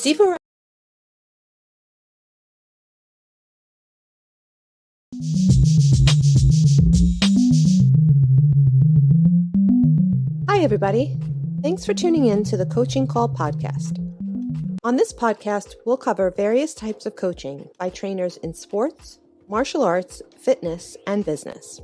Sifu. Hi, everybody. Thanks for tuning in to the Coaching Call podcast. On this podcast, we'll cover various types of coaching by trainers in sports, martial arts, fitness, and business.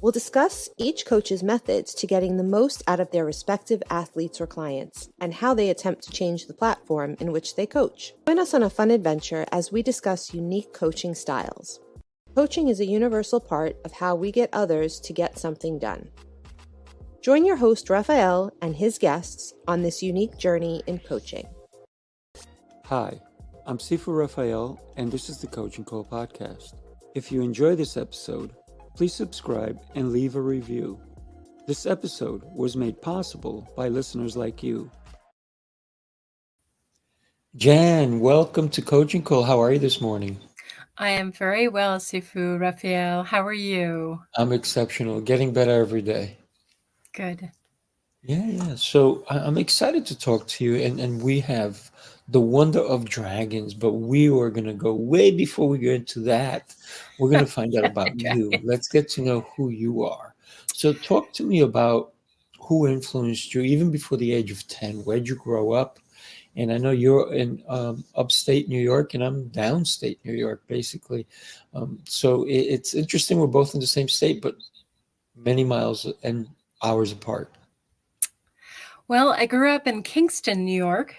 We'll discuss each coach's methods to getting the most out of their respective athletes or clients and how they attempt to change the platform in which they coach. Join us on a fun adventure as we discuss unique coaching styles. Coaching is a universal part of how we get others to get something done. Join your host, Raphael, and his guests on this unique journey in coaching. Hi, I'm Sifu Raphael, and this is the Coaching Call podcast. If you enjoy this episode, please subscribe and leave a review. This episode was made possible by listeners like you. Jan, welcome to Coaching Call. How are you this morning? I am very well, Sifu Raphael. How are you? I'm exceptional, getting better every day. Good. Yeah. So I'm excited to talk to you, and we have the wonder of dragons, but we are going to go way before we get into that. We're going to find out about you. Let's get to know who you are. So talk to me about who influenced you even before the age of 10. Where'd you grow up? And I know you're in upstate New York, and I'm downstate New York, basically. So it's interesting. We're both in the same state, but many miles and hours apart. Well, I grew up in Kingston, New York,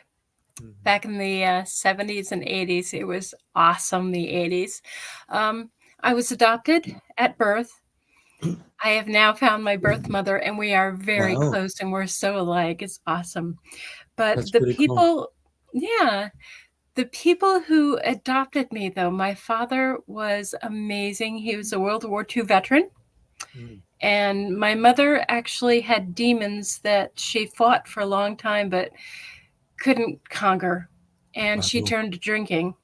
back in the 70s and 80s. It was awesome, the 80s. I was adopted at birth. I have now found my birth mother, and we are very close, and we're so alike. It's awesome. But That's the pretty people, cool. The people who adopted me, though, my father was amazing. He was a World War II veteran. And my mother actually had demons that she fought for a long time, but couldn't conquer. And she turned to drinking.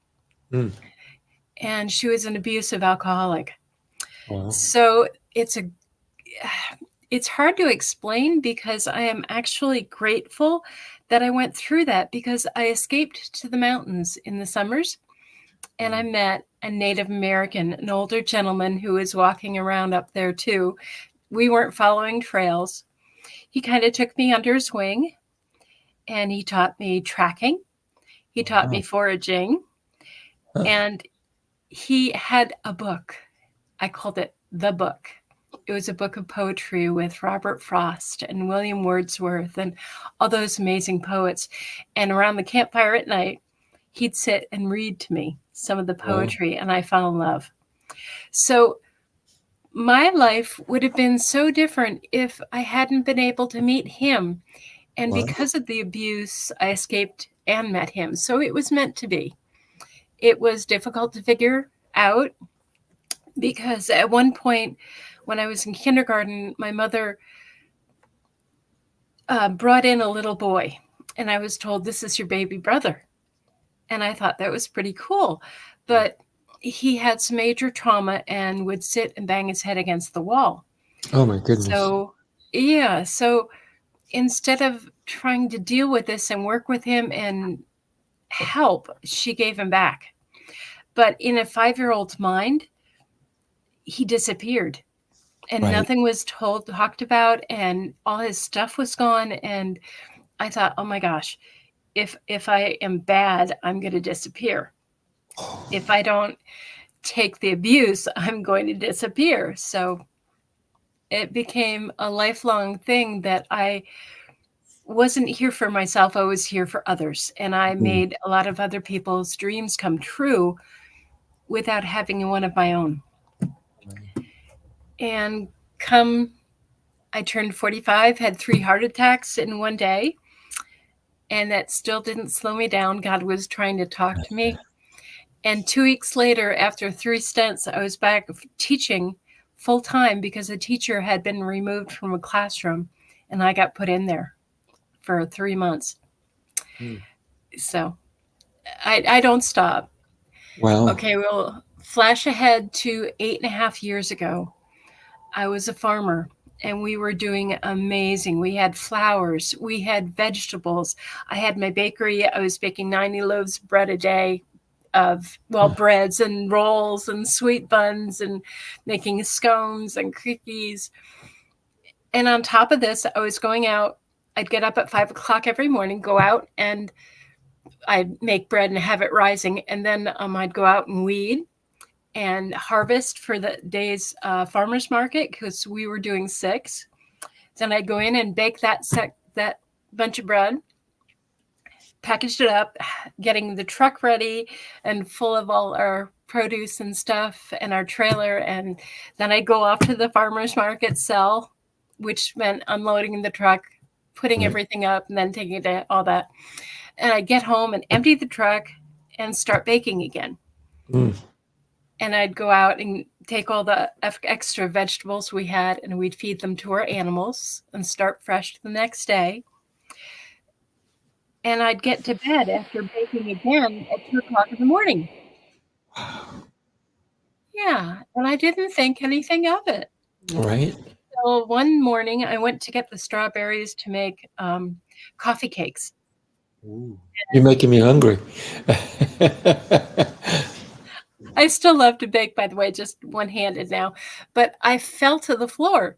And she was an abusive alcoholic. So it's hard to explain, because I am actually grateful that I went through that, because I escaped to the mountains in the summers. And I met a Native American, an older gentleman who was walking around up there too. We weren't following trails. He kind of took me under his wing, and he taught me tracking. He taught me foraging. And he had a book. I called it The Book. It was a book of poetry with Robert Frost and William Wordsworth and all those amazing poets. And around the campfire at night, he'd sit and read to me some of the poetry, and I fell in love. So my life would have been so different if I hadn't been able to meet him. And because of the abuse, I escaped and met him. So it was meant to be. It was difficult to figure out, because at one point when I was in kindergarten, my mother brought in a little boy, and I was told, "This is your baby brother." And I thought that was pretty cool. But he had some major trauma and would sit and bang his head against the wall. Oh, my goodness. So instead of trying to deal with this and work with him and help, she gave him back. But in a 5-year-old's mind, he disappeared. And nothing was talked about, and all his stuff was gone. And I thought, oh my gosh, if I am bad, I'm going to disappear. If I don't take the abuse, I'm going to disappear. So it became a lifelong thing that I wasn't here for myself. I was here for others. And I made a lot of other people's dreams come true without having one of my own. And I turned 45, had 3 heart attacks in one day. And that still didn't slow me down. God was trying to talk to me. And 2 weeks later, after 3 stents, I was back teaching full time, because a teacher had been removed from a classroom, and I got put in there for 3 months. So I don't stop. Wow. Okay, we'll flash ahead to 8.5 years ago. I was a farmer, and we were doing amazing. We had flowers, we had vegetables. I had my bakery. I was baking 90 loaves of bread a day of, breads and rolls and sweet buns and making scones and cookies. And on top of this, I was going out. I'd get up at 5 o'clock every morning, go out, and I'd make bread and have it rising. And then I'd go out and weed and harvest for the day's farmer's market, because we were doing 6. Then I'd go in and bake that bunch of bread, packaged it up, getting the truck ready and full of all our produce and stuff and our trailer. And then I'd go off to the farmer's market, sell, which meant unloading the truck, putting everything up, and then taking it to all that. And I'd get home and empty the truck and start baking again. And I'd go out and take all the extra vegetables we had, and we'd feed them to our animals and start fresh the next day. And I'd get to bed after baking again at 2 o'clock in the morning. Yeah, and I didn't think anything of it. Right. So one morning I went to get the strawberries to make coffee cakes. Ooh. You're making me hungry. I still love to bake, by the way, just one-handed now. But I fell to the floor,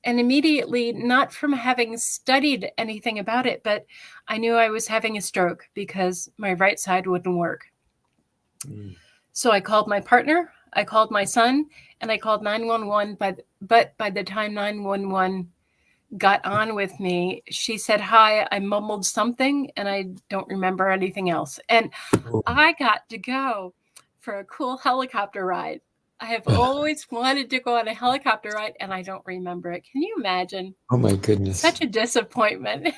and immediately, not from having studied anything about it, but I knew I was having a stroke because my right side wouldn't work. So I called my partner, I called my son, and I called 911. But by the time 911 got on with me, she said hi. I mumbled something, and I don't remember anything else. And I got to go for a cool helicopter ride. I have always wanted to go on a helicopter ride, and I don't remember it. Can you imagine? Oh my goodness. Such a disappointment.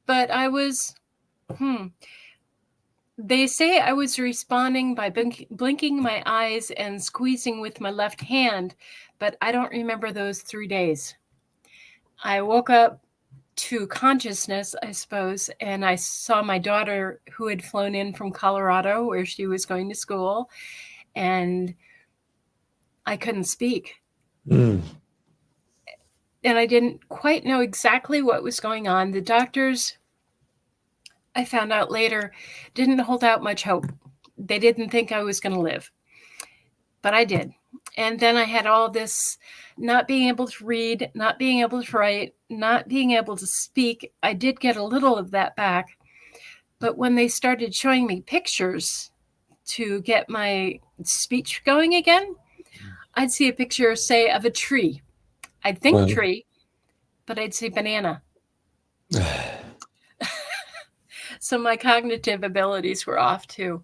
But I was, they say I was responding by blinking my eyes and squeezing with my left hand, but I don't remember those 3 days. I woke up to consciousness, I suppose, and I saw my daughter, who had flown in from Colorado, where she was going to school, and I couldn't speak. And I didn't quite know exactly what was going on. The doctors, I found out later, didn't hold out much hope. They didn't think I was going to live, but I did. And then I had all this not being able to read, not being able to write, not being able to speak. I did get a little of that back. But when they started showing me pictures to get my speech going again, I'd see a picture, say, of a tree. I'd think tree, but I'd say banana. So my cognitive abilities were off too.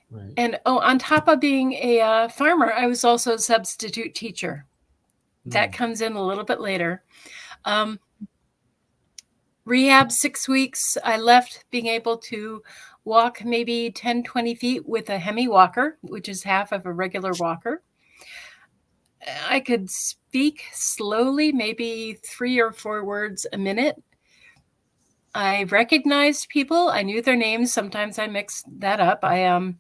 Right. And on top of being a farmer, I was also a substitute teacher. That comes in a little bit later. Rehab, 6 weeks. I left being able to walk maybe 10, 20 feet with a hemi walker, which is half of a regular walker. I could speak slowly, maybe 3 or 4 words a minute. I recognized people. I knew their names. Sometimes I mixed that up. I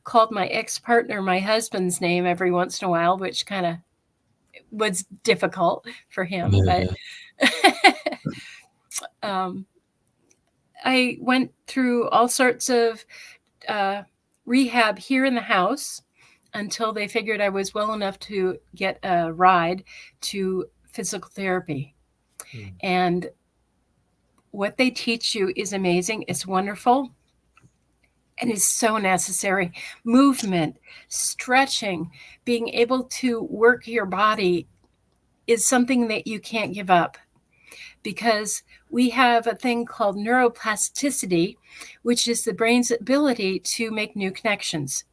called my ex-partner my husband's name every once in a while, which kind of was difficult for him. Yeah. But I went through all sorts of rehab here in the house until they figured I was well enough to get a ride to physical therapy. And what they teach you is amazing. It's wonderful. And it's so necessary. Movement, stretching, being able to work your body is something that you can't give up, because we have a thing called neuroplasticity, which is the brain's ability to make new connections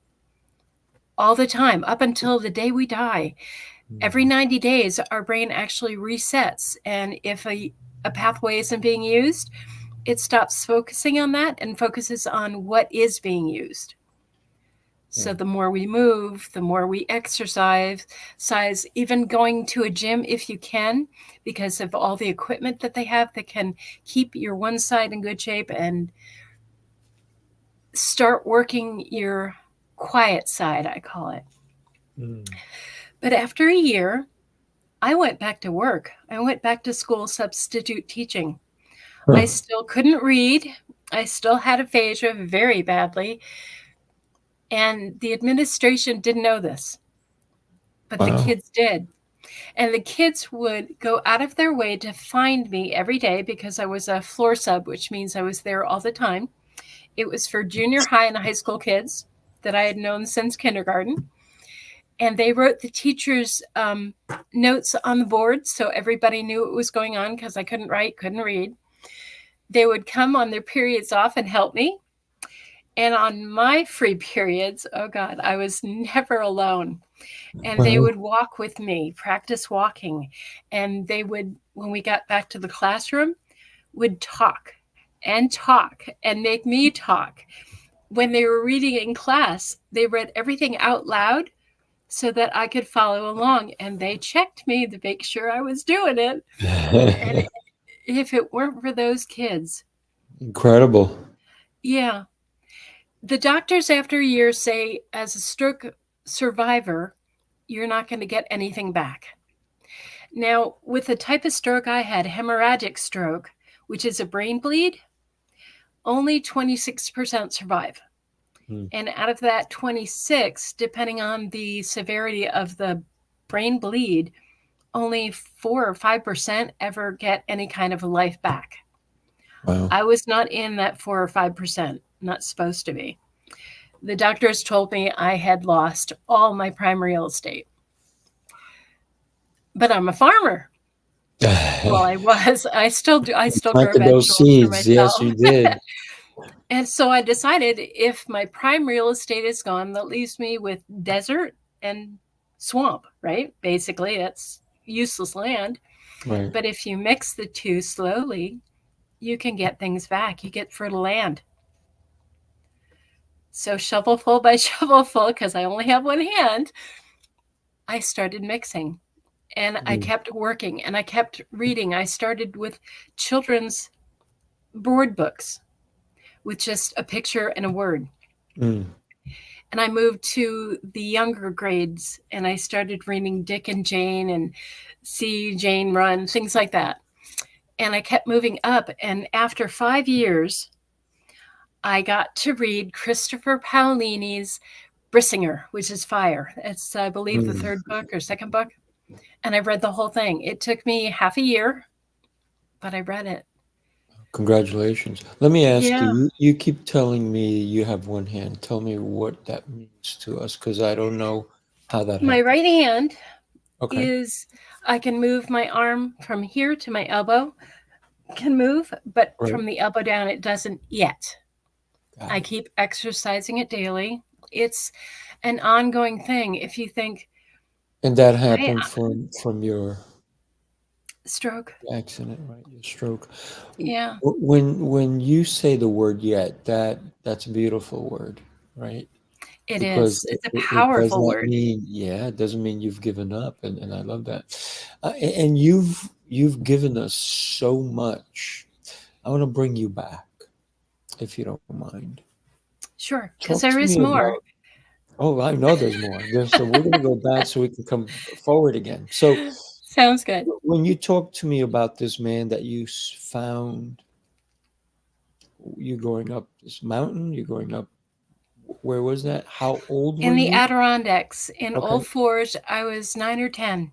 all the time, up until the day we die. Every 90 days, our brain actually resets. And if a pathway isn't being used, it stops focusing on that and focuses on what is being used. So the more we move, the more we exercise, even going to a gym if you can, because of all the equipment that they have that can keep your one side in good shape, and start working your quiet side, I call it. But after a year, I went back to work. I went back to school substitute teaching. Huh. I still couldn't read. I still had aphasia very badly. And the administration didn't know this, but the Wow. kids did. And the kids would go out of their way to find me every day because I was a floor sub, which means I was there all the time. It was for junior high and high school kids that I had known since kindergarten. And they wrote the teachers' notes on the board so everybody knew what was going on because I couldn't write, couldn't read. They would come on their periods off and help me. And on my free periods, oh God, I was never alone. And they would walk with me, practice walking. And they would, when we got back to the classroom, would talk and make me talk. When they were reading in class, they read everything out loud so that I could follow along. And they checked me to make sure I was doing it. And if it weren't for those kids. Incredible. Yeah. The doctors after a year say, as a stroke survivor, you're not going to get anything back. Now, with the type of stroke I had, hemorrhagic stroke, which is a brain bleed, only 26% survive. And out of that 26, depending on the severity of the brain bleed, only 4 or 5% ever get any kind of a life back. Wow. I was not in that 4 or 5%, not supposed to be. The doctors told me I had lost all my prime real estate. But I'm a farmer. Well, I was. I still do. I still grow Planted those vegetables for seeds. Yes, myself. you did. And so I decided if my prime real estate is gone, that leaves me with desert and swamp, right? Basically, that's useless land. Right. But if you mix the two slowly, you can get things back. You get fertile land. So shovelful by shovelful, because I only have one hand, I started mixing. And I kept working and I kept reading. I started with children's board books with just a picture and a word. And I moved to the younger grades and I started reading Dick and Jane and See Jane Run, things like that. And I kept moving up. And after 5 years, I got to read Christopher Paolini's Brissinger, which is Fire. It's, I believe, the third book or second book. And I read the whole thing. It took me half a year, but I read it. Congratulations. Let me ask you, you keep telling me you have one hand. Tell me what that means to us, because I don't know how that My happened. right hand Okay. is, I can move my arm from here to my elbow, can move, but Right. from the elbow down, it doesn't yet. Got I it. keep exercising it daily. It's an ongoing thing. If you think And that happened from your stroke, accident, right? Your stroke. yeah, When you say the word "yet," that's a beautiful word, right? it Because is. It's a it does powerful not word. mean, yeah, it doesn't mean you've given up, and I love that. And you've given us so much. I want to bring you back, if you don't mind. Sure, because Talk there to is me more. about. Oh, I know there's more. So we're going to go back so we can come forward again. So Sounds good. when you talk to me about this man that you found, you going up this mountain, you're going up, where was that? How old were In the you? Adirondacks, in Okay. Old Forge, I was 9 or 10.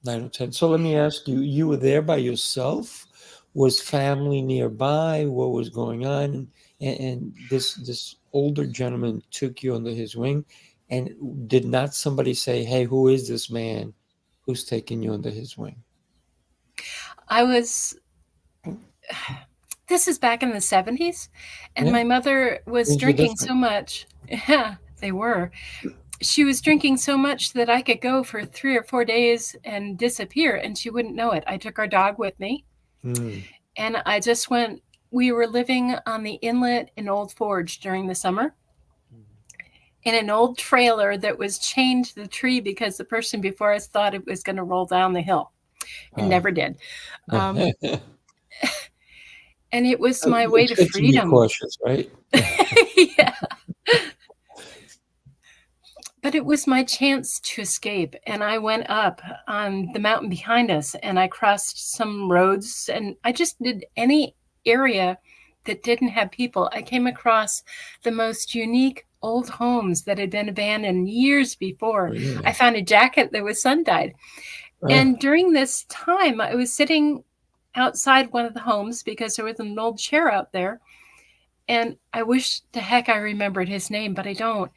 9 or 10. So let me ask you, you were there by yourself? Was family nearby? What was going on? And this older gentleman took you under his wing, and did not somebody say, "Hey, who is this man who's taking you under his wing?" I was, this is back in the 70s, and Yeah, my mother was things were drinking different. so much. Yeah, they were. She was drinking so much that I could go for 3 or 4 days and disappear, and she wouldn't know it. I took our dog with me, and I just went. We were living on the inlet in Old Forge during the summer in an old trailer that was chained to the tree because the person before us thought it was going to roll down the hill. It never did. And it was my way It's to good to be freedom. cautious, right? Yeah. But it was my chance to escape. And I went up on the mountain behind us, and I crossed some roads, and I just did any area that didn't have people. I came across the most unique old homes that had been abandoned years before. Really? I found a jacket that was sun-dyed. And during this time, I was sitting outside one of the homes because there was an old chair out there. And I wish to heck I remembered his name, but I don't.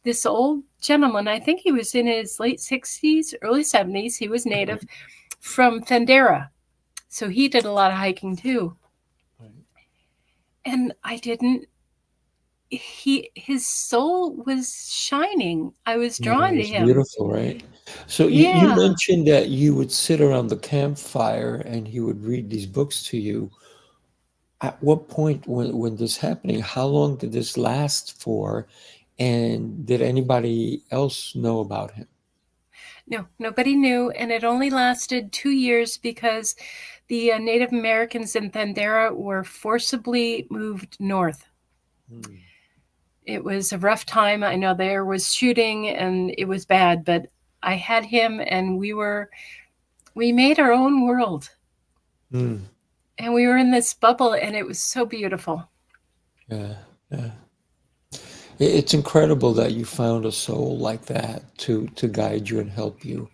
This old gentleman, I think he was in his late 60s, early 70s. He was native from Thandera. So he did a lot of hiking too. Right. And I didn't, his soul was shining. I was drawn to him. Beautiful, right? So you mentioned that you would sit around the campfire and he would read these books to you. At what point when this happening, how long did this last for? And did anybody else know about him? No, nobody knew. And it only lasted 2 years because the Native Americans in Thandera were forcibly moved north. It was a rough time. I know there was shooting and it was bad, but I had him and we made our own world. And we were in this bubble and it was so beautiful. Yeah. It's incredible that you found a soul like that to guide you and help you.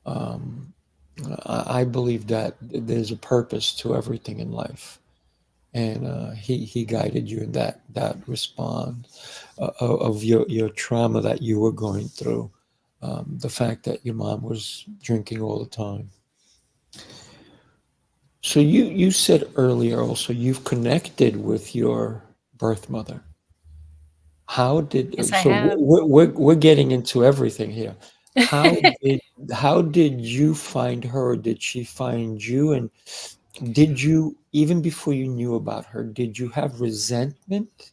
I believe that there's a purpose to everything in life, and he guided you in that response of your trauma that you were going through, the fact that your mom was drinking all the time. So you said earlier also you've connected with your birth mother. How did Yes, I so have. we're getting into everything here. How did you find her? Did she find you? And did you, even before you knew about her, did you have resentment?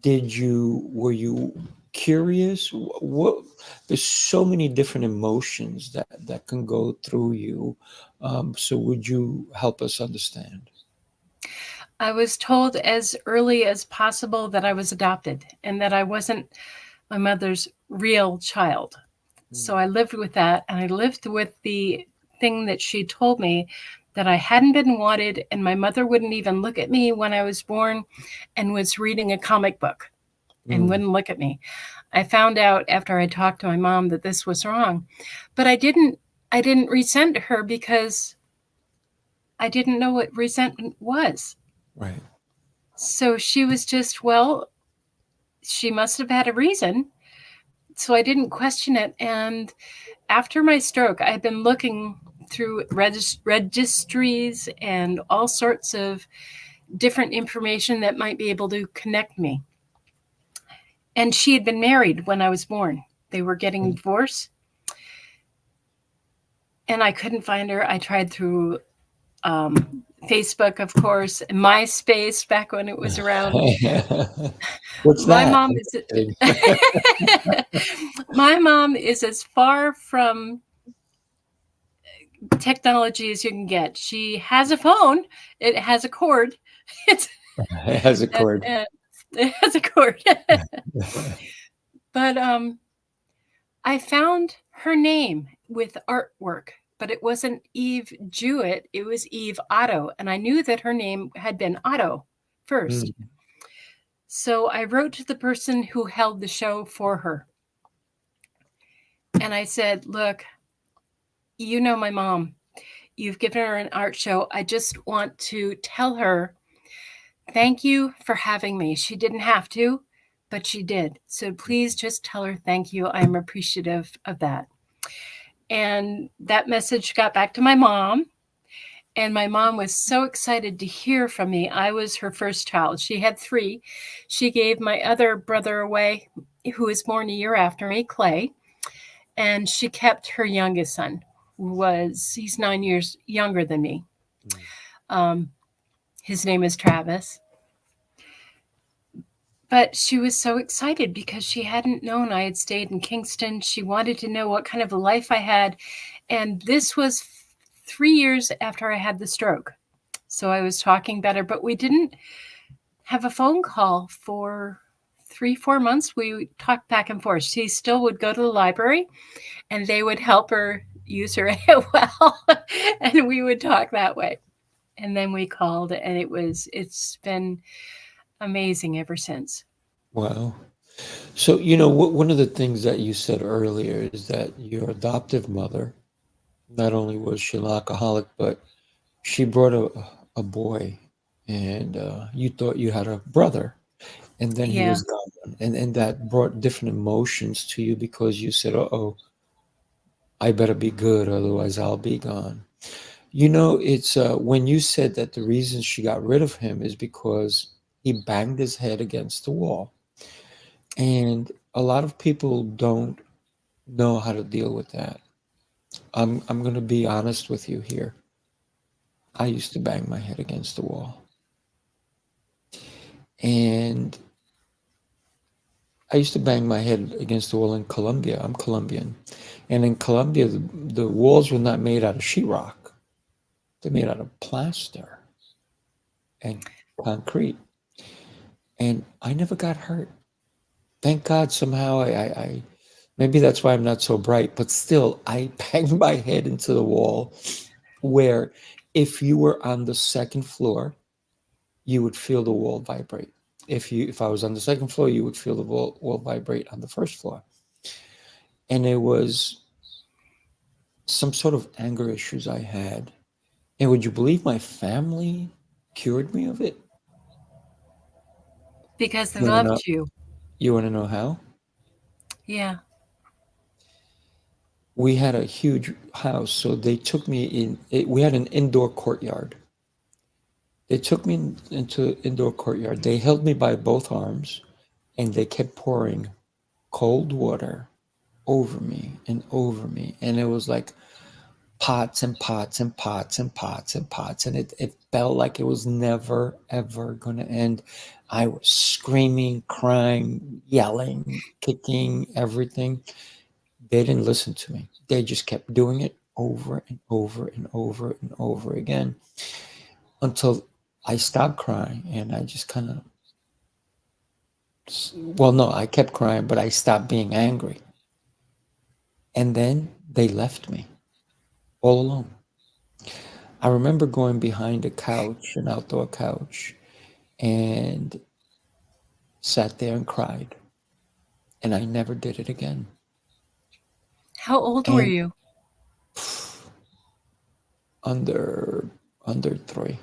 Were you curious? What there's so many different emotions that can go through you. So would you help us understand? I was told as early as possible that I was adopted and that I wasn't my mother's real child. So I lived with that, and I lived with the thing that she told me, that I hadn't been wanted, and my mother wouldn't even look at me when I was born and was reading a comic book and wouldn't look at me. I found out after I talked to my mom that this was wrong, but I didn't resent her because I didn't know what resentment was. Right. So she was just, well, she must have had a reason. So I didn't question it. And after my stroke, I've been looking through registries and all sorts of different information that might be able to connect me. And she had been married when I was born. They were getting divorced. And I couldn't find her. I tried through Facebook, of course, and MySpace back when it was around. What's My that? mom is my mom is as far from technology as you can get. She has a phone. It has a cord. It has a cord. It has a cord. But I found her name with artwork, but it wasn't Eve Jewett. It was Eve Otto. And I knew that her name had been Otto first. So I wrote to the person who held the show for her. And I said, look, you know my mom. You've given her an art show. I just want to tell her, thank you for having me. She didn't have to, but she did. So please just tell her thank you. I'm appreciative of that. And that message got back to my mom. And my mom was so excited to hear from me. I was her first child. She had 3. She gave my other brother away, who was born a year after me, Clay. And she kept her youngest son, he's 9 years younger than me. His name is Travis. But she was so excited because she hadn't known I had stayed in Kingston. She wanted to know what kind of a life I had. And this was 3 years after I had the stroke. So I was talking better, but we didn't have a phone call for 3-4 months, we talked back and forth. She still would go to the library, and they would help her use her AOL, and we would talk that way. And then we called, and it's been amazing ever since. Wow. So, one of the things that you said earlier is that your adoptive mother, not only was she an alcoholic, but she brought a boy, and you thought you had a brother, and then he Yeah. was gone. And that brought different emotions to you because you said, uh-oh, I better be good, otherwise I'll be gone. It's when you said that the reason she got rid of him is because he banged his head against the wall. And a lot of people don't know how to deal with that. I'm going to be honest with you here. I used to bang my head against the wall. And I used to bang my head against the wall in Colombia. I'm Colombian. And in Colombia, the walls were not made out of sheetrock. They're made out of plaster and concrete. And I never got hurt. Thank God somehow I maybe that's why I'm not so bright, but still I banged my head into the wall where if you were on the second floor, you would feel the wall vibrate. If I was on the second floor, you would feel the wall vibrate on the first floor. And it was some sort of anger issues I had. And would you believe my family cured me of it? Because they You wanna know, loved you. you want to know how? Yeah. We had a huge house, so they took me in. We had an indoor courtyard. They took me into indoor courtyard. They held me by both arms, and they kept pouring cold water over me and over me, and it was like pots and pots and pots and pots and pots, and it felt like it was never ever going to end. I was screaming, crying, yelling, kicking, everything. They didn't listen to me. They just kept doing it over and over and over and over again until I stopped crying, and I just kind of, well, no, I kept crying, but I stopped being angry. And then they left me all alone. I remember going behind a couch, an outdoor couch, and sat there and cried. And I never did it again. How old were And you? under 3.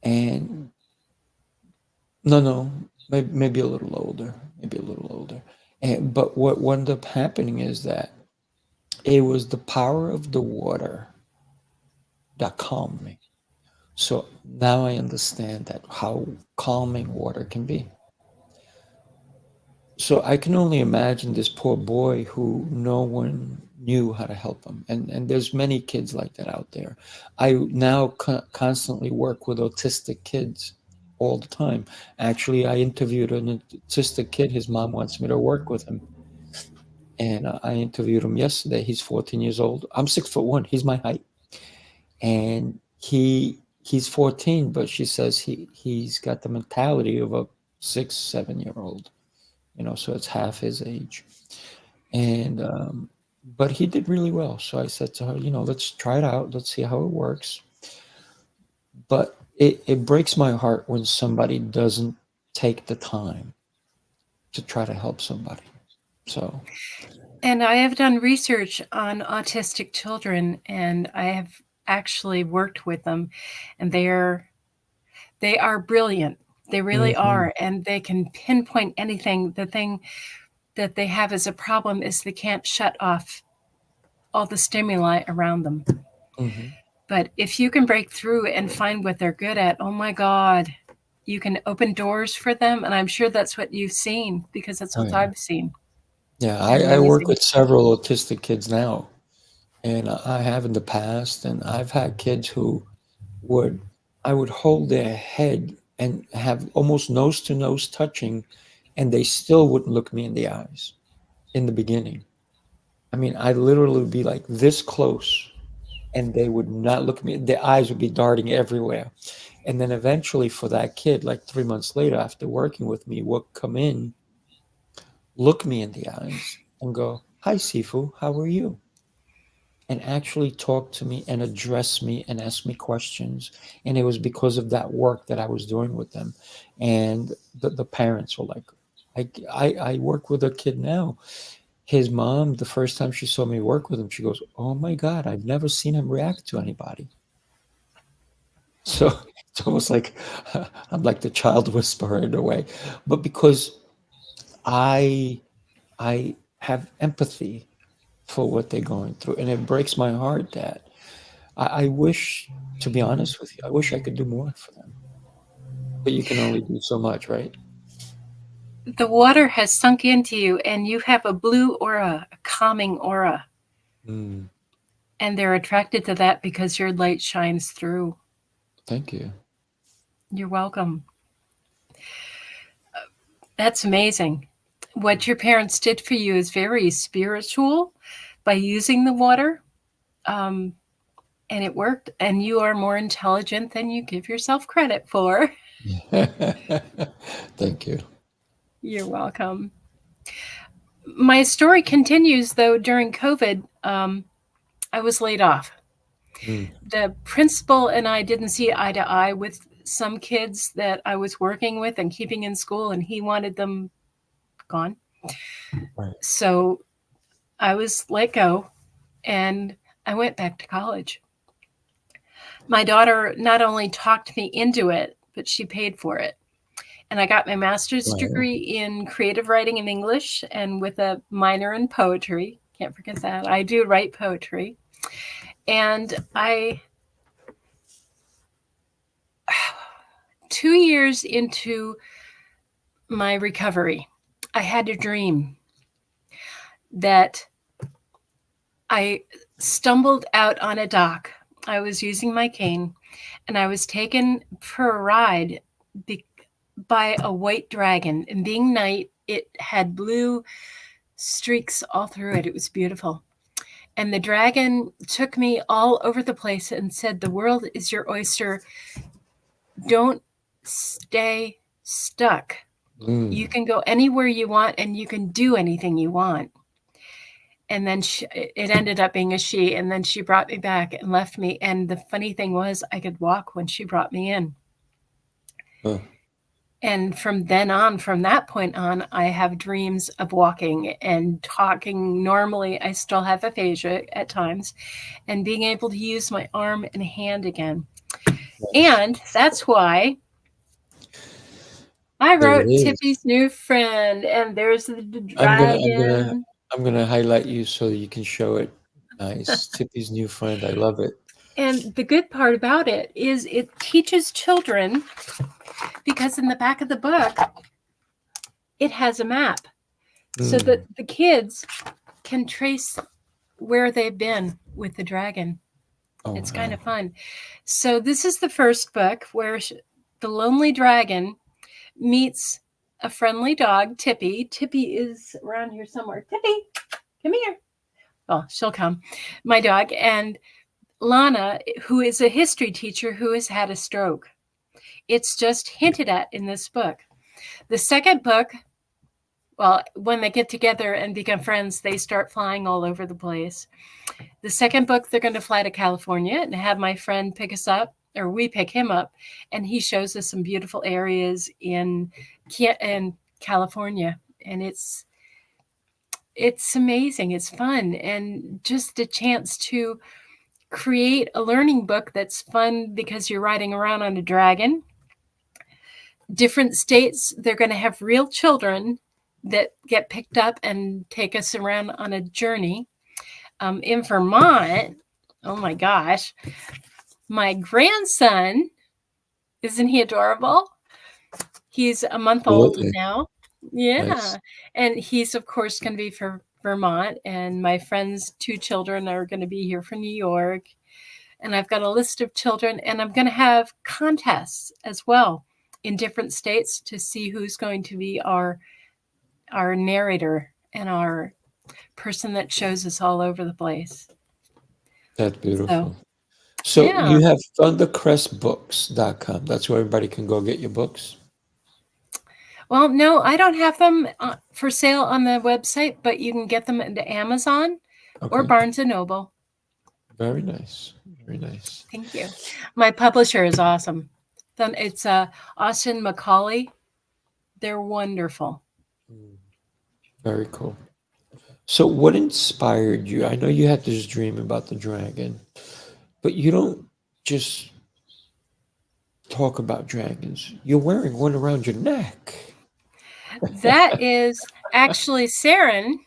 And no, maybe a little older, but what wound up happening is that it was the power of the water that calmed me. So now I understand that how calming water can be. So I can only imagine this poor boy who no one knew how to help him. And there's many kids like that out there. I now constantly work with autistic kids all the time. Actually, I interviewed an autistic kid. His mom wants me to work with him. And I interviewed him yesterday. He's 14 years old. I'm 6'1". He's my height. And he's 14, but she says he's got the mentality of a 6-7-year-old. So it's half his age. And but he did really well. So I said to her, let's try it out. Let's see how it works. But it breaks my heart when somebody doesn't take the time to try to help somebody. So. And I have done research on autistic children, and I have actually worked with them, and they are brilliant. They really are, and they can pinpoint anything. The thing that they have as a problem is they can't shut off all the stimuli around them. Mm-hmm. But if you can break through and find what they're good at, oh my God, you can open doors for them. And I'm sure that's what you've seen, because that's what I've seen. Yeah, I work with several autistic kids now, and I have in the past, and I've had kids who I would hold their head and have almost nose to nose touching, and they still wouldn't look me in the eyes in the beginning. I mean, I literally would be like this close, and they would not look at me. Their eyes would be darting everywhere. And then eventually for that kid, like 3 months later, after working with me, would come in look me in the eyes and go, "Hi, Sifu, how are you?" And actually talk to me and address me and ask me questions. And it was because of that work that I was doing with them. And the parents were like, I work with a kid now. His mom, the first time she saw me work with him, she goes, "Oh my God, I've never seen him react to anybody." So it's almost like I'm like the child whisperer in a way. But because I I have empathy for what they're going through. And it breaks my heart that I wish, to be honest with you, I wish I could do more for them. But you can only do so much, right? The water has sunk into you, and you have a blue aura, a calming aura. Mm, And they're attracted to that because your light shines through. thank you. You're welcome. That's amazing. What your parents did for you is very spiritual by using the water. And it worked. And you are more intelligent than you give yourself credit for. Thank you. You're welcome. My story continues, though. During COVID, I was laid off. Mm, The principal and I didn't see eye to eye with some kids that I was working with and keeping in school, and he wanted them gone. right. So I was let go, and I went back to college. My daughter not only talked me into it, but she paid for it. And I got my master's Wow. degree in creative writing and English, and with a minor in poetry. Can't forget that. I do write poetry. And 2 years into my recovery, I had a dream that I stumbled out on a dock. I was using my cane, and I was taken for a ride by a white dragon. And being night, it had blue streaks all through it. It was beautiful. And the dragon took me all over the place and said, "The world is your oyster. Don't stay stuck. Mm, You can go anywhere you want, and you can do anything you want." And then it ended up being a she, and then she brought me back and left me. And the funny thing was, I could walk when she brought me in. huh. And from that point on, I have dreams of walking and talking normally. I still have aphasia at times, and being able to use my arm and hand again. And that's why I There it wrote is. Tippy's New Friend, and there's the I'm dragon. gonna highlight you so you can show it. Nice. Tippy's new friend. I love it. And the good part about it is it teaches children, because in the back of the book, it has a map so Mm. that the kids can trace where they've been with the dragon. Oh, It's wow. kind of fun. So this is the first book where the lonely dragon meets a friendly dog, Tippy. Tippy is around here somewhere. Tippy, come here. Well, she'll come. My dog. And Lana, who is a history teacher who has had a stroke. It's just hinted at in this book. The second book, well, when they get together and become friends, they start flying all over the place. The second book, they're going to fly to California and have my friend pick us up, or we pick him up, and he shows us some beautiful areas in California. And it's amazing. It's fun, and just a chance to create a learning book that's fun because you're riding around on a dragon. Different states, they're going to have real children that get picked up and take us around on a journey. In Vermont, oh my gosh, my grandson, isn't he adorable? He's a month old Absolutely. now. Yeah. Nice. And he's, of course, going to be for Vermont. And my friend's 2 children are going to be here from New York. And I've got a list of children, and I'm going to have contests as well in different states to see who's going to be our narrator and our person that shows us all over the place. That's beautiful. So So yeah. you have thundercrestbooks.com. That's where everybody can go get your books. Well, no, I don't have them for sale on the website, but you can get them at Amazon or Okay. Barnes & Noble. Very nice. Very nice. Thank you. My publisher is awesome. Then it's Austin Macaulay. They're wonderful. Very cool. So what inspired you? I know you had this dream about the dragon, but you don't just talk about dragons. You're wearing one around your neck. That is actually Saren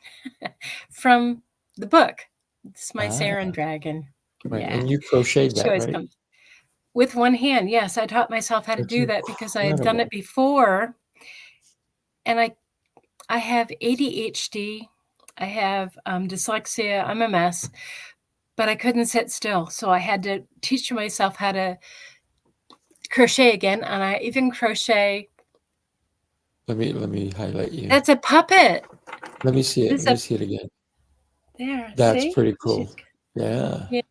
from the book. It's my Saren dragon. Right. Yeah. And you crocheted She that, always right? comes with one hand. Yes, I taught myself how to That's do that because I had done incredible. it before. And I have ADHD. I have dyslexia. I'm a mess, but I couldn't sit still. So I had to teach myself how to crochet again. And I even crochet. Let me highlight you. That's a puppet. Let me see it. Let me see it again. There. That's See? pretty cool. Yeah. Yeah.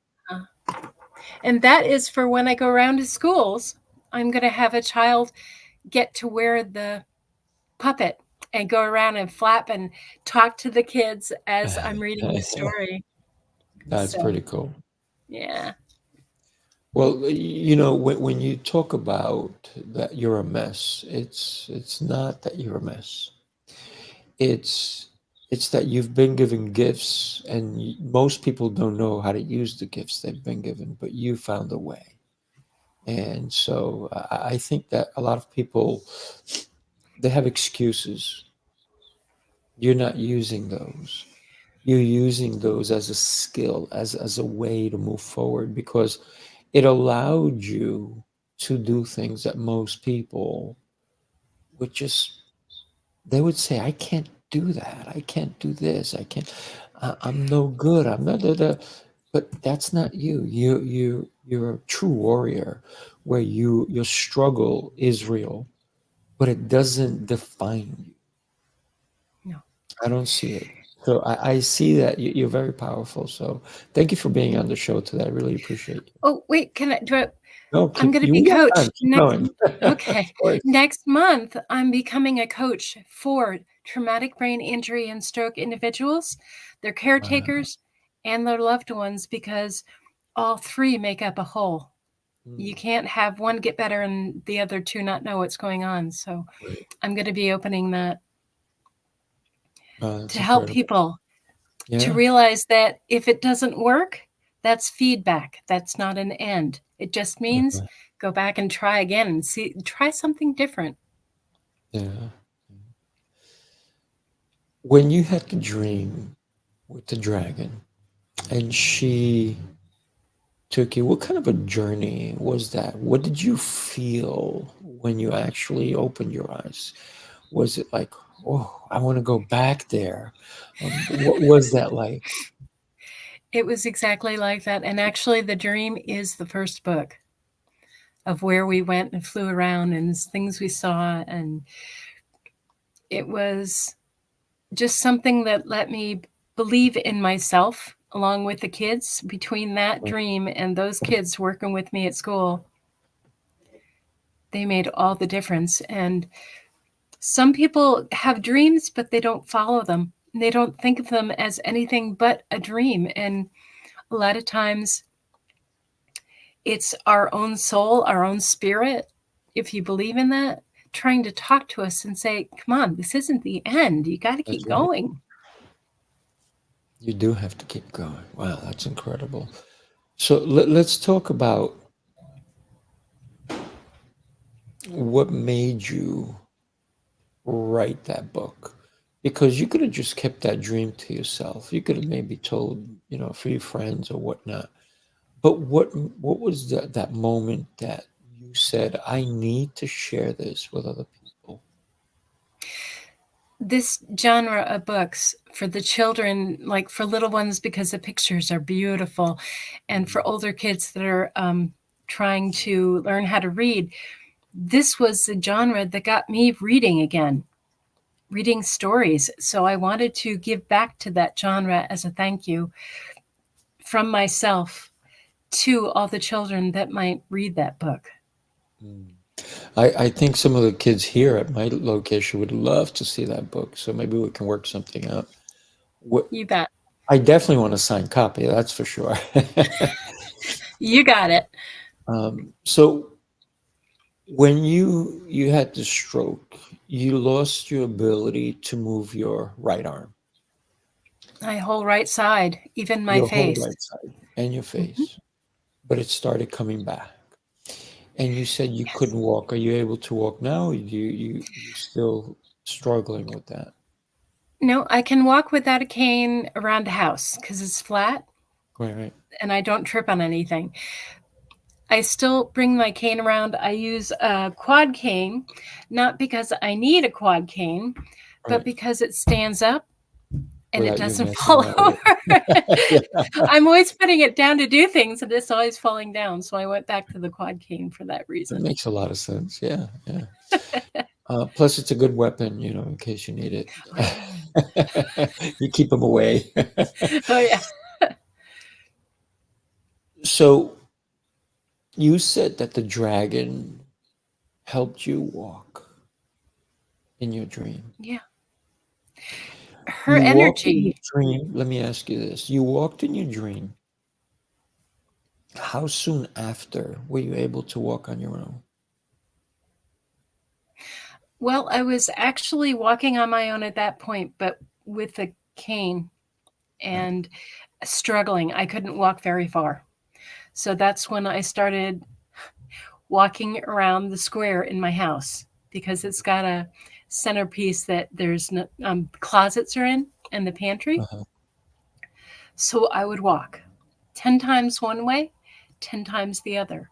And that is for when I go around to schools, I'm going to have a child get to wear the puppet and go around and flap and talk to the kids as I'm reading the story. That's pretty cool. Yeah. Well, you know, when you talk about that you're a mess, it's not that you're a mess. It's that you've been given gifts, and most people don't know how to use the gifts they've been given, but you found a way. And so I think that a lot of people, they have excuses. You're not using those. You're using those as a skill, as a way to move forward, because it allowed you to do things that most people would just, they would say, I can't do that. I can't do this. I'm no good. I'm not, but that's not you. You're a true warrior where your struggle is real, but it doesn't define you. No. I don't see it. So I see that you're very powerful. So thank you for being on the show today. I really appreciate it. Oh, wait, No, I'm going to be got coach time. Keep next. going. Okay. Of course. Next month, I'm becoming a coach for traumatic brain injury and stroke individuals, their caretakers, and their loved ones, because all three make up a whole. You can't have one get better and the other two not know what's going on. So Right. I'm going to be opening that That's to help incredible. people to Yeah. realize that if it doesn't work, that's feedback. That's not an end. It just means go back and try again and try something different. Yeah. When you had the dream with the dragon and she took you, what kind of a journey was that? What did you feel when you actually opened your eyes? Was it like, oh, I want to go back there? What was that like? It was exactly like that. And actually, the dream is the first book of where we went and flew around and things we saw. And it was just something that let me believe in myself along with the kids. Between that dream and those kids working with me at school, they made all the difference. And some people have dreams, but they don't follow them. They don't think of them as anything but a dream. And a lot of times it's our own soul, our own spirit, if you believe in that, trying to talk to us and say, come on, this isn't the end. You got to keep going. You do have to keep going. Wow, that's incredible. So let's talk about what made you write that book, because you could have just kept that dream to yourself. You could have maybe told, a few friends or whatnot. But what was that moment that you said, I need to share this with other people? This genre of books for the children, like for little ones, because the pictures are beautiful, and for older kids that are trying to learn how to read, this was the genre that got me reading again, reading stories. So I wanted to give back to that genre as a thank you from myself to all the children that might read that book. I think some of the kids here at my location would love to see that book, so maybe we can work something out. What, You bet. I definitely want a signed copy, that's for sure. You got it. So when you had the stroke, you lost your ability to move your right arm, My whole right side, even my your whole face. right side, and your Mhm. face, but it started coming back. And you said you Yes. couldn't walk. Are you able to walk now? Or you still struggling with that? No, I can walk without a cane around the house because it's flat Right, right, and I don't trip on anything. I still bring my cane around. I use a quad cane, not because I need a quad cane, but right. because it stands up and it Without you doesn't messing fall around with over. it. Yeah, I'm always putting it down to do things and it's always falling down. So I went back to the quad cane for that that reason. makes a lot of sense. Yeah, yeah. Plus, it's a good weapon, in case you need Oh, yeah. it. You keep them away. Oh, yeah. So you said that the dragon helped you walk in your dream. Yeah. Her You walked in your energy. dream. Let me ask you this. You walked in your dream. How soon after were you able to walk on your own? Well, I was actually walking on my own at that point, but with a cane Right. and struggling. I couldn't walk very far. So that's when I started walking around the square in my house because it's got a centerpiece that there's no, closets are in and the pantry. Uh-huh. So I would walk 10 times one way, 10 times the other.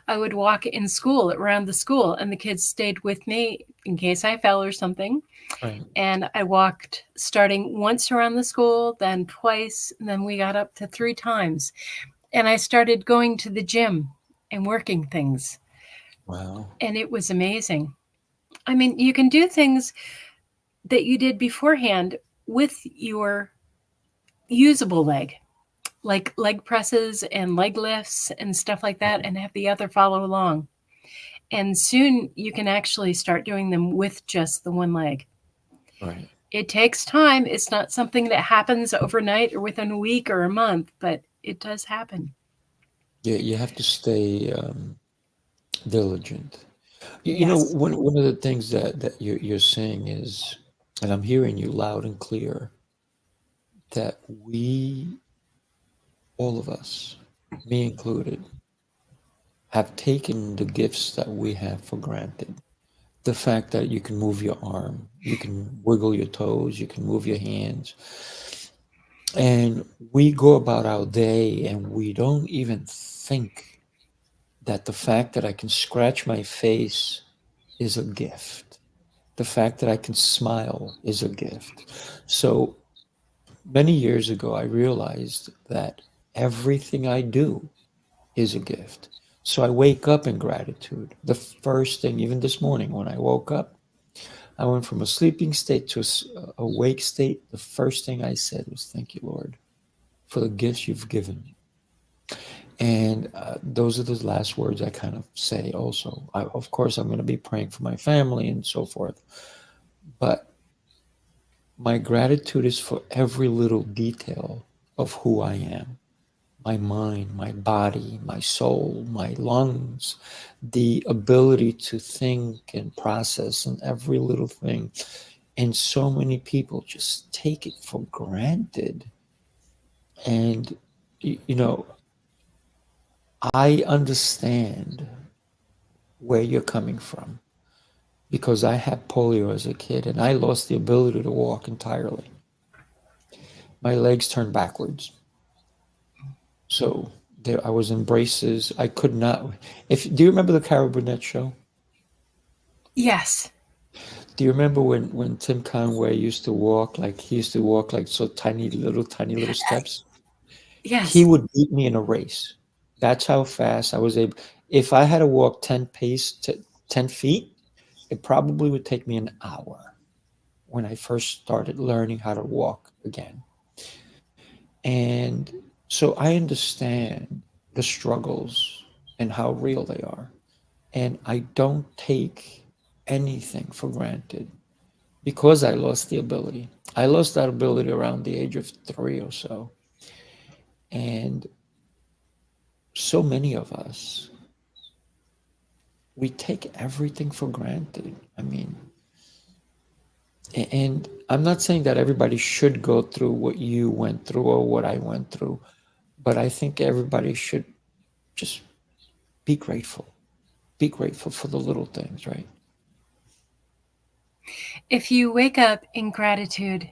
I would walk in school around the school, and the kids stayed with me in case I fell or something. Right. And I walked starting once around the school, then twice, and then we got up to 3 times. And I started going to the gym and working things. Wow. And it was amazing. I mean, you can do things that you did beforehand with your usable leg, like leg presses and leg lifts and stuff like that, and have the other follow along. And soon you can actually start doing them with just the one leg. Right. It takes time. It's not something that happens overnight or within a week or a month, but it does happen. Yeah, you have to stay diligent. Yes. One of the things that you're saying is, and I'm hearing you loud and clear, that we, all of us, me included, have taken the gifts that we have for granted. The fact that you can move your arm, you can wiggle your toes, you can move your hands. And we go about our day and we don't even think that the fact that I can scratch my face is a gift. The fact that I can smile is a gift. So many years ago, I realized that everything I do is a gift. So I wake up in gratitude. The first thing, even this morning when I woke up, I went from a sleeping state to a awake state. The first thing I said was, "Thank you, Lord, for the gifts you've given me." And those are the last words I kind of say also. Of course, I'm going to be praying for my family and so forth. But my gratitude is for every little detail of who I am, my mind, my body, my soul, my lungs, the ability to think and process and every little thing. And so many people just take it for granted. And, you know, I understand where you're coming from because I had polio as a kid and I lost the ability to walk entirely. My legs turned backwards. So there, I was in braces. I could not. If do you remember the Carol Burnett show? Yes. Do you remember when Tim Conway used to walk like he used to walk like so tiny little steps? He Yes. would beat me in a race. That's how fast I was able. If I had to walk 10 feet, it probably would take me an hour when I first started learning how to walk again. And so I understand the struggles and how real they are. And I don't take anything for granted because I lost the ability. I lost that ability around the age of 3 or so. And so many of us, we take everything for granted. I mean, and I'm not saying that everybody should go through what you went through or what I went through, but I think everybody should just be grateful. Be grateful for the little things, right? If you wake up in gratitude,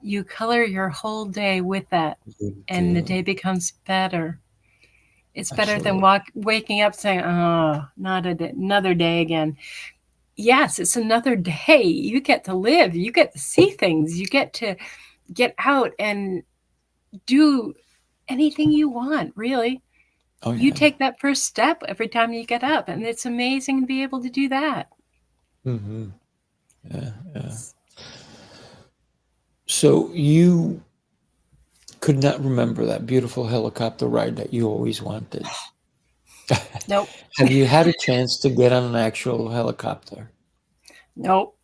you color your whole day with that, You and the do. day becomes better. It's better than Absolutely. waking up saying, "Oh, not another day again." Yes, it's another day. You get to live. You get to see things. You get to get out and do anything you want, really. Oh, You yeah. take that first step every time you get up, and it's amazing to be able to do that. Mm-hmm. Yeah, yeah. So you could not remember that beautiful helicopter ride that you always wanted. Nope. Have you had a chance to get on an actual helicopter? Nope.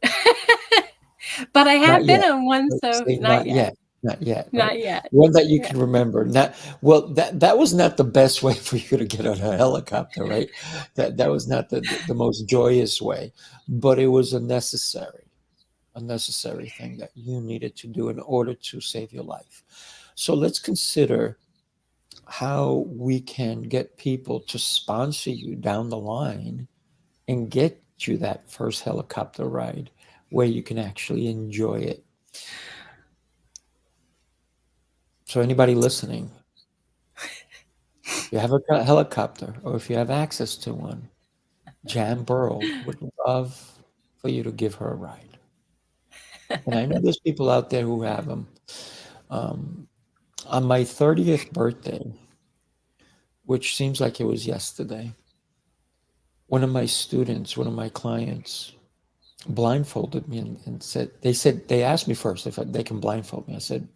But I have Not been yet. on one, Let's so say not not yet. yet. Not yet, right? Not yet. One that you Yeah. can remember. Not well. That was not the best way for you to get on a helicopter, right? That was not the most joyous way, but it was a necessary thing that you needed to do in order to save your life. So let's consider how we can get people to sponsor you down the line and get you that first helicopter ride where you can actually enjoy it. So anybody listening, if you have a helicopter or if you have access to one, Jan Burl would love for you to give her a ride. And I know there's people out there who have them. Um, on my 30th birthday, which seems like it was yesterday, one of my students, one of my clients, blindfolded me and said, they asked me first if they can blindfold me. I said,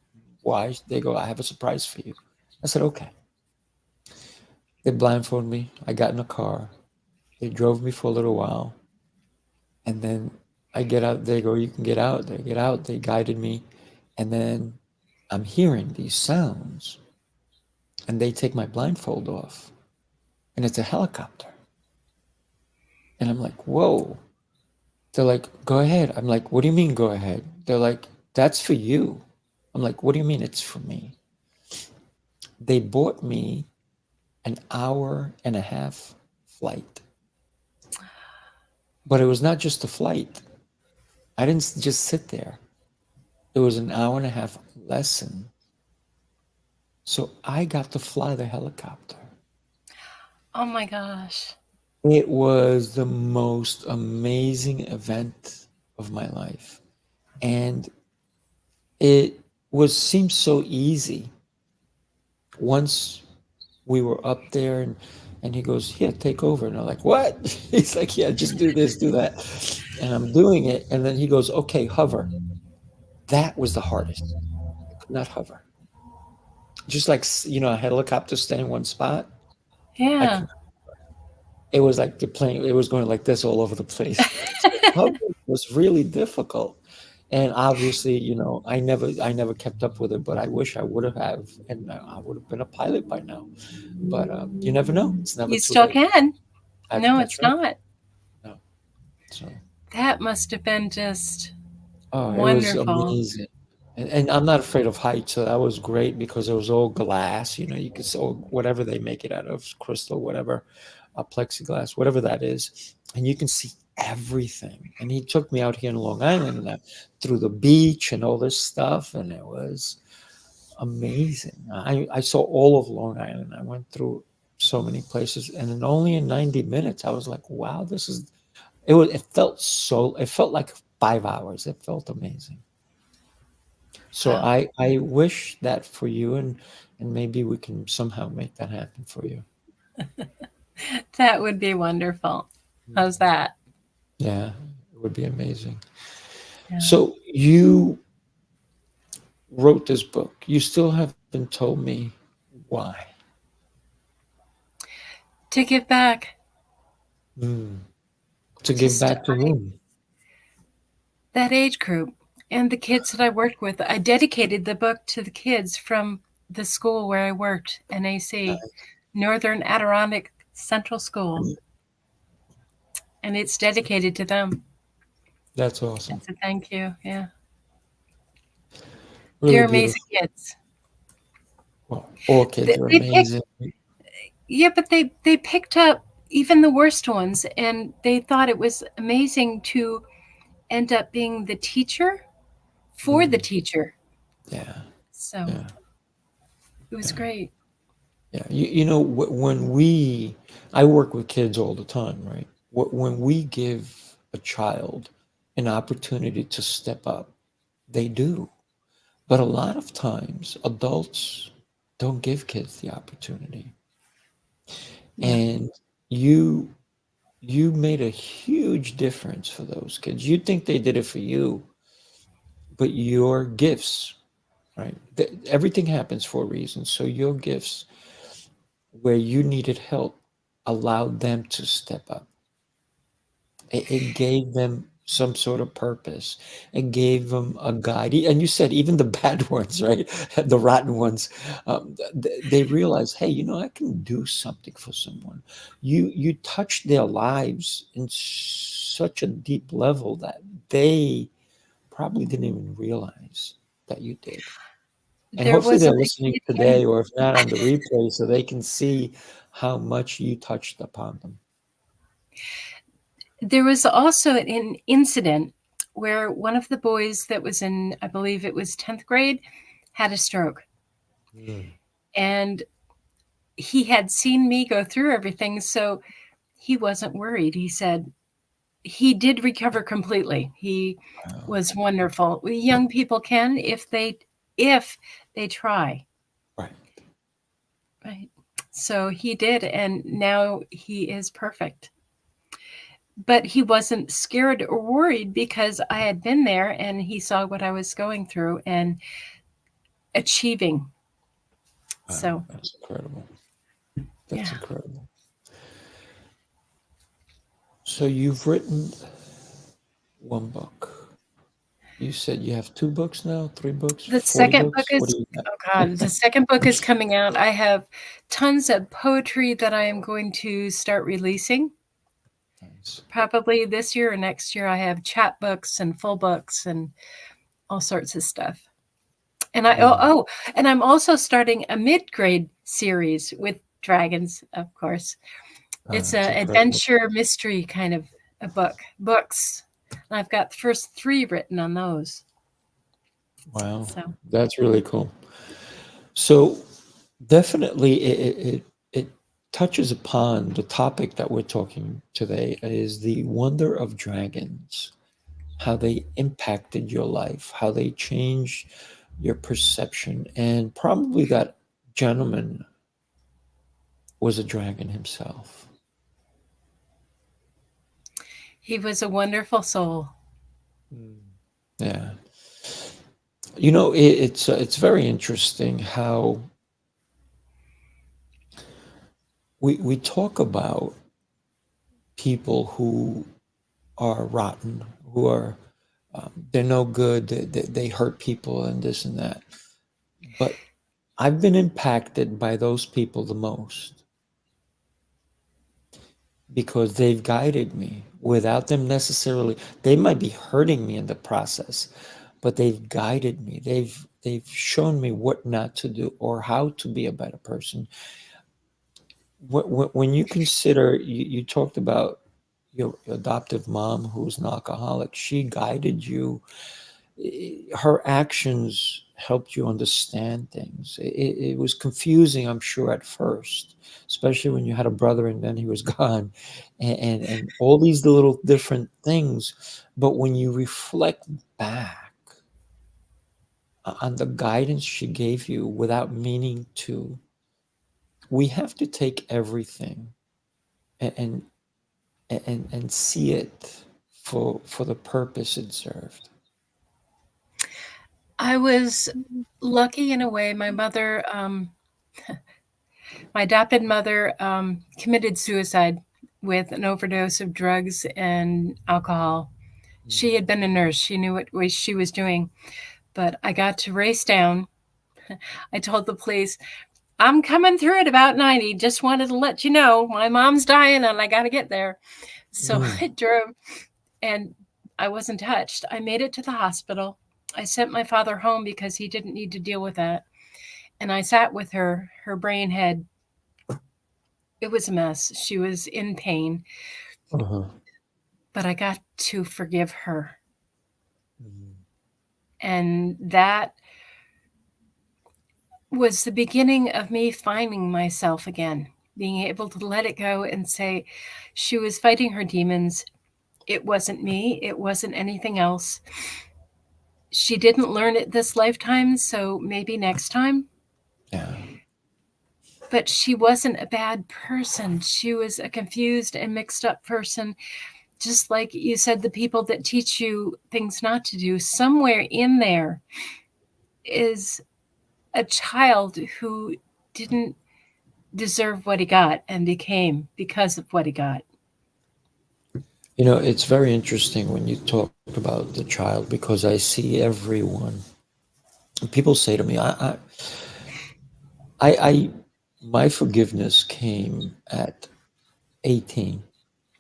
why? They go, I have a surprise for you. I said, okay. They blindfolded me. I got in a car. They drove me for a little while. And then I get out. They go, you can get out. They get out. They guided me. And then I'm hearing these sounds. And they take my blindfold off. And it's a helicopter. And I'm like, whoa. They're like, go ahead. I'm like, what do you mean go ahead? They're like, that's for you. I'm like, what do you mean it's for me? They bought me an hour and a half flight. But it was not just a flight. I didn't just sit there. It was an hour and a half lesson. So I got to fly the helicopter. Oh my gosh. It was the most amazing event of my life. And it seemed so easy. Once we were up there and he goes, yeah, take over. And I'm like, what? He's like, yeah, just do this, do that. And I'm doing it. And then he goes, okay, hover. That was the hardest. I could not hover. Just like, a helicopter stay in one spot. I Yeah. could. It was like the plane, it was going like this all over the place. Hovering was really difficult. And obviously, I never kept up with it, but I wish I would have, and I would have been a pilot by now. But you never know. It's never You too still late. can. No, That's it's right. not. No. So, That must have been just oh, it was wonderful. amazing. And I'm not afraid of heights, so that was great because it was all glass. You could see whatever they make it out of, crystal, whatever, plexiglass, whatever that is, and you can see everything. And he took me out here in Long Island and through the beach and all this stuff, and it was amazing. I saw all of Long Island. I went through so many places, and only in 90 minutes, I was like, wow, this is. It felt like 5 hours. It felt amazing. So Wow. I wish that for you, and maybe we can somehow make that happen for you. That would be wonderful. How's that? Yeah, it would be amazing. Yeah. So you wrote this book. You still haven't told me why. To give back. Mm. To give Just back to whom? that age group and the kids that I worked with. I dedicated the book to the kids from the school where I worked, NAC, Northern Adirondack Central School. And it's dedicated to them. That's awesome. It's a thank you. Yeah. Really They're amazing beautiful. kids. Well, all kids are They picked, amazing. yeah, but they picked up even the worst ones, and they thought it was amazing to end up being the teacher for the teacher. Yeah. So Yeah. it was Yeah. great. Yeah. You know, I work with kids all the time, right? When we give a child an opportunity to step up, they do. But a lot of times, adults don't give kids the opportunity. Yeah. And you you made a huge difference for those kids. You think they did it for you, but your gifts, right? Everything happens for a reason. So your gifts, where you needed help, allowed them to step up. It gave them some sort of purpose. It gave them a guide. And you said even the bad ones, right? The rotten ones, they realize, hey, I can do something for someone. You touched their lives in such a deep level that they probably didn't even realize that you did. And There hopefully was they're a listening kid today, or if not on the replay, so they can see how much you touched upon them. There was also an incident where one of the boys that was in, I believe it was 10th grade, had a stroke. Mm. And he had seen me go through everything, so he wasn't worried. He said he did recover completely. He Wow. was wonderful. Young people can if they try. Right. Right. So he did, and now he is perfect. But he wasn't scared or worried because I had been there and he saw what I was going through and achieving. Wow, So that's incredible. That's yeah. incredible. So you've written one book. You said you have 2 books now, 3 books, The 40 second book books? What is, do you got? oh God, the second book is coming out. I have tons of poetry that I am going to start releasing. Nice. Probably this year or next year. I have chapbooks and full books and all sorts of stuff. And and I'm also starting a mid-grade series with dragons, of course. It's It's an incredible. adventure mystery kind of a books. And I've got the first 3 written on those. Wow, So that's really cool. So definitely it touches upon the topic that we're talking today is the wonder of dragons, how they impacted your life, how they changed your perception, and probably that gentleman was a dragon himself. he was a wonderful soul. Yeah. It's very interesting how we talk about people who are rotten, who are they're no good, they hurt people and this and that. But I've been impacted by those people the most because they've guided me without them necessarily. They might be hurting me in the process, but they've guided me. They've shown me what not to do or how to be a better person. When you consider, you talked about your adoptive mom who was an alcoholic, she guided you. Her actions helped you understand things. It was confusing, I'm sure, at first, especially when you had a brother and then he was gone, and all these little different things. But when you reflect back on the guidance she gave you without meaning to, we have to take everything and and see it for the purpose it served. I was lucky in a way. My mother, my adopted mother, committed suicide with an overdose of drugs and alcohol. She had been a nurse. She knew what she was doing. But I got to race down. I told the police, I'm coming through at about 90. Just wanted to let you know my mom's dying and I got to get there. So I drove and I wasn't touched. I made it to the hospital. I sent my father home because he didn't need to deal with that. And I sat with her. Her brain had, it was a mess. She was in pain. But I got to forgive her. And that was the beginning of me finding myself again, being able to let it go and say she was fighting her demons. It wasn't me. It wasn't anything else. She didn't learn it this lifetime, so maybe next time. Yeah. But she wasn't a bad person. She was a confused and mixed up person. Just like you said, the people that teach you things not to do, somewhere in there is a child who didn't deserve what he got and became because of what he got. You know, it's very interesting when you talk about the child, because I see everyone. People say to me, my forgiveness came at 18.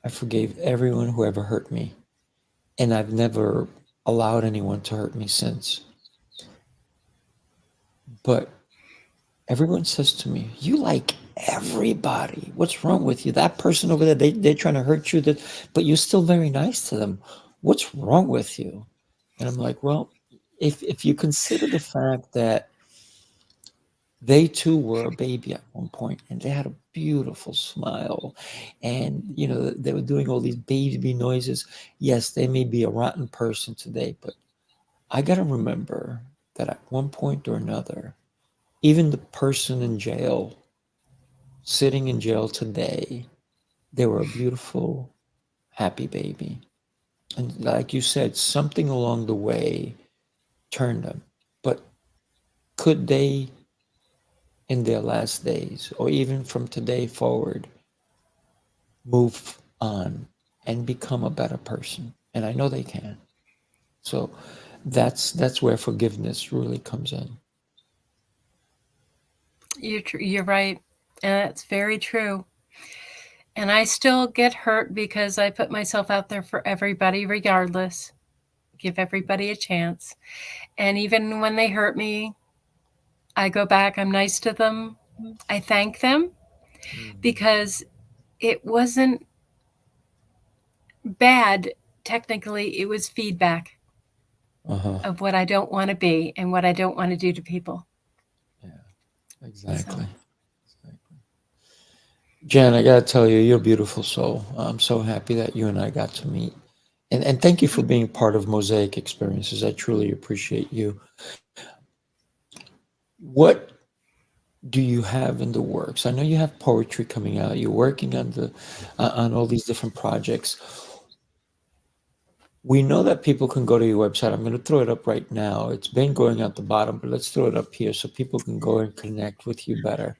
I forgave everyone who ever hurt me, and I've never allowed anyone to hurt me since. But everyone says to me, you like everybody. What's wrong with you? That person over there, they're trying to hurt you, but you're still very nice to them. What's wrong with you? And I'm like, well, if you consider the fact that they too were a baby at one point, and they had a beautiful smile, and they were doing all these baby noises. Yes, they may be a rotten person today, but I got to remember that at one point or another, even the person in jail, sitting in jail today, they were a beautiful, happy baby. And like you said, something along the way turned them. But could they, in their last days, or even from today forward, move on and become a better person? And I know they can. So that's where forgiveness really comes in. You're right. And that's very true. And I still get hurt because I put myself out there for everybody regardless. Give everybody a chance. And even when they hurt me, I go back, I'm nice to them. I thank them because it wasn't bad. Technically, it was feedback of what I don't want to be and what I don't want to do to people. Yeah, exactly. Jan, I got to tell you, you're a beautiful soul. I'm so happy that you and I got to meet. And thank you for being part of Mosaic Experiences. I truly appreciate you. What do you have in the works? I know you have poetry coming out. You're working on all these different projects. We know that people can go to your website. I'm going to throw it up right now. It's been going at the bottom, but let's throw it up here so people can go and connect with you better.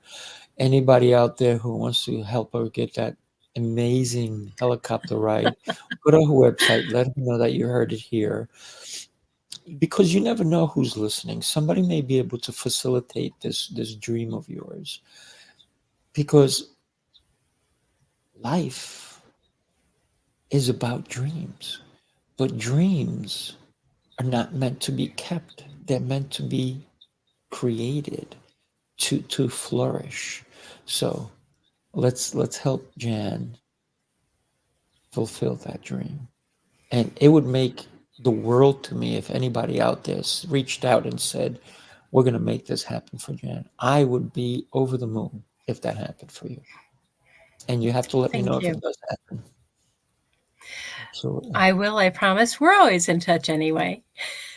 Anybody out there who wants to help her get that amazing helicopter ride, go to her website, let her know that you heard it here. Because you never know who's listening. Somebody may be able to facilitate this dream of yours. Because life is about dreams. But dreams are not meant to be kept. They're meant to be created, to flourish. So let's help Jan fulfill that dream. And it would make the world to me if anybody out there reached out and said, we're going to make this happen for Jan. I would be over the moon if that happened for you. And you have to let me know if it does happen. Absolutely. I will, I promise. We're always in touch anyway.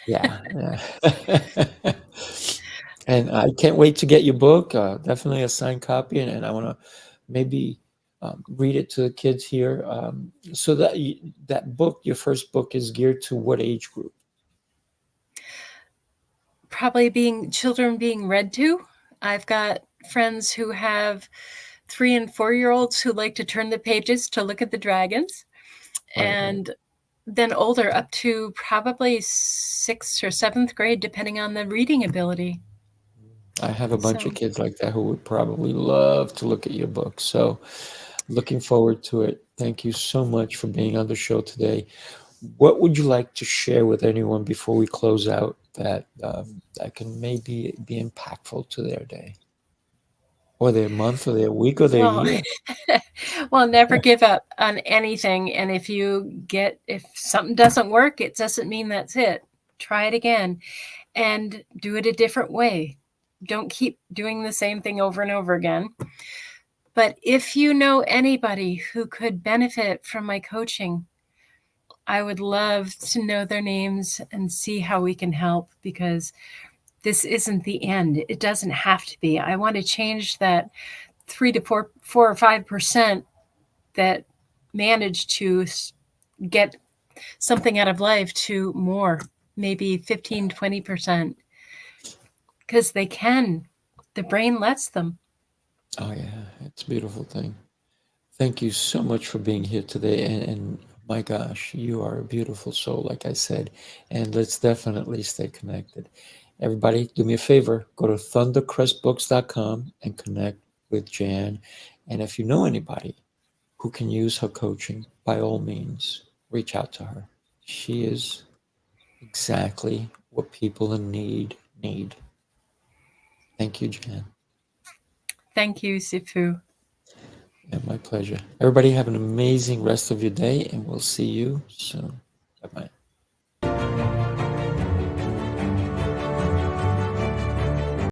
Yeah. And I can't wait to get your book. Definitely a signed copy. And I want to maybe read it to the kids here. So that book, your first book, is geared to what age group? Probably children being read to. I've got friends who have 3 and 4-year-olds who like to turn the pages to look at the dragons. Right. And then older, up to probably 6th or 7th grade, depending on the reading ability. I have a bunch of kids like that who would probably love to look at your book. So looking forward to it. Thank you so much for being on the show today. What would you like to share with anyone before we close out that that can maybe be impactful to their day or their month or their week or their year? Well, never give up on anything. And if something doesn't work, it doesn't mean that's it. Try it again and do it a different way. Don't keep doing the same thing over and over again. But if you know anybody who could benefit from my coaching, I would love to know their names and see how we can help, because this isn't the end. It doesn't have to be. I want to change that 3 to 4 or 5% that manage to get something out of life to more, maybe 15, 20%, because they can. The brain lets them. Oh, yeah. It's a beautiful thing. Thank you so much for being here today. And my gosh, you are a beautiful soul, like I said. And let's definitely stay connected. Everybody, do me a favor. Go to thundercrestbooks.com and connect with Jan. And if you know anybody who can use her coaching, by all means, reach out to her. She is exactly what people in need need. Thank you, Jan. Thank you, Sifu. Yeah, my pleasure. Everybody have an amazing rest of your day, and we'll see you soon. Bye-bye.